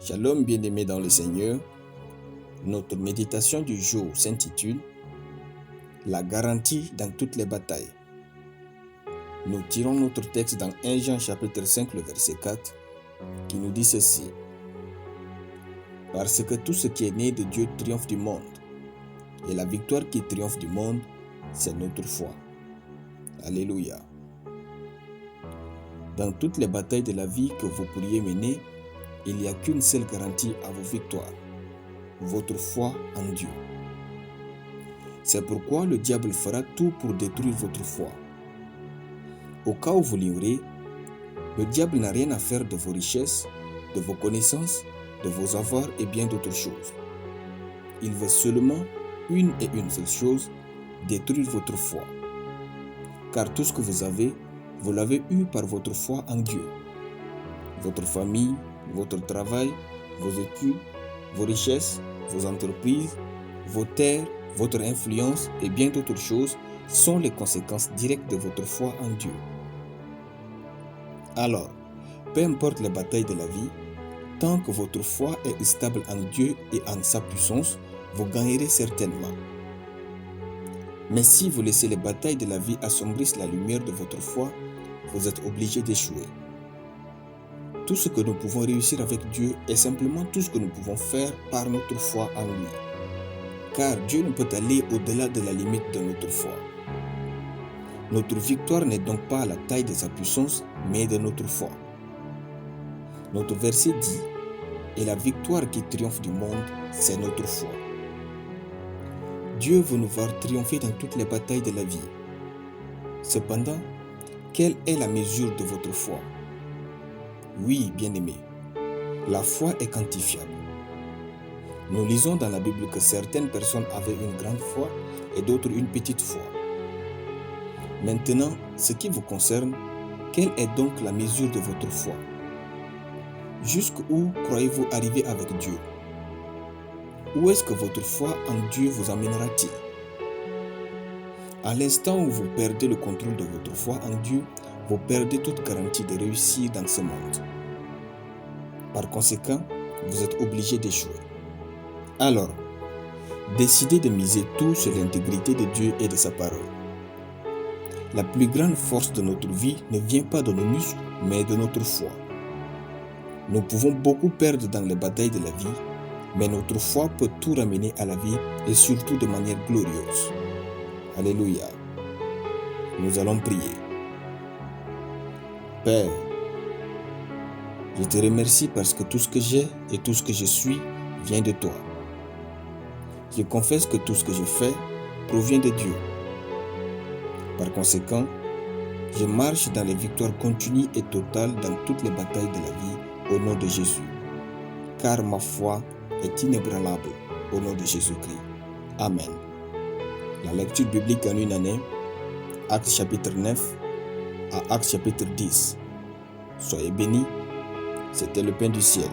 Shalom bien-aimés dans le Seigneur, notre méditation du jour s'intitule « La garantie dans toutes les batailles ». Nous tirons notre texte dans 1 Jean chapitre 5, le verset 4, qui nous dit ceci. « Parce que tout ce qui est né de Dieu triomphe du monde, et la victoire qui triomphe du monde, c'est notre foi. » Alléluia. Dans toutes les batailles de la vie que vous pourriez mener, il n'y a qu'une seule garantie à vos victoires, votre foi en Dieu. C'est pourquoi le diable fera tout pour détruire votre foi. Au cas où vous l'ignorez, le diable n'a rien à faire de vos richesses, de vos connaissances, de vos avoirs et bien d'autres choses. Il veut seulement une et une seule chose, détruire votre foi. Car tout ce que vous avez, vous l'avez eu par votre foi en Dieu. Votre famille, votre travail, vos études, vos richesses, vos entreprises, vos terres, votre influence et bien d'autres choses sont les conséquences directes de votre foi en Dieu. Alors, peu importe les batailles de la vie, tant que votre foi est stable en Dieu et en sa puissance, vous gagnerez certainement. Mais si vous laissez les batailles de la vie assombrissent la lumière de votre foi, vous êtes obligé d'échouer. Tout ce que nous pouvons réussir avec Dieu est simplement tout ce que nous pouvons faire par notre foi en lui. Car Dieu ne peut aller au-delà de la limite de notre foi. Notre victoire n'est donc pas à la taille de sa puissance, mais de notre foi. Notre verset dit « Et la victoire qui triomphe du monde, c'est notre foi ». Dieu veut nous voir triompher dans toutes les batailles de la vie. Cependant, quelle est la mesure de votre foi? Oui, bien-aimés, la foi est quantifiable. Nous lisons dans la Bible que certaines personnes avaient une grande foi et d'autres une petite foi. Maintenant, ce qui vous concerne, quelle est donc la mesure de votre foi? Jusqu'où croyez-vous arriver avec Dieu? Où est-ce que votre foi en Dieu vous amènera-t-il? À l'instant où vous perdez le contrôle de votre foi en Dieu, vous perdez toute garantie de réussir dans ce monde. Par conséquent, vous êtes obligé d'échouer. Alors, décidez de miser tout sur l'intégrité de Dieu et de sa parole. La plus grande force de notre vie ne vient pas de nos muscles, mais de notre foi. Nous pouvons beaucoup perdre dans les batailles de la vie, mais notre foi peut tout ramener à la vie et surtout de manière glorieuse. Alléluia. Nous allons prier. Père, je te remercie parce que tout ce que j'ai et tout ce que je suis vient de toi. Je confesse que tout ce que je fais provient de Dieu. Par conséquent, je marche dans les victoires continues et totales dans toutes les batailles de la vie au nom de Jésus. Car ma foi est inébranlable au nom de Jésus-Christ. Amen. La lecture biblique en une année, Actes chapitre 9 à Actes chapitre 10. Soyez bénis, c'était le pain du ciel.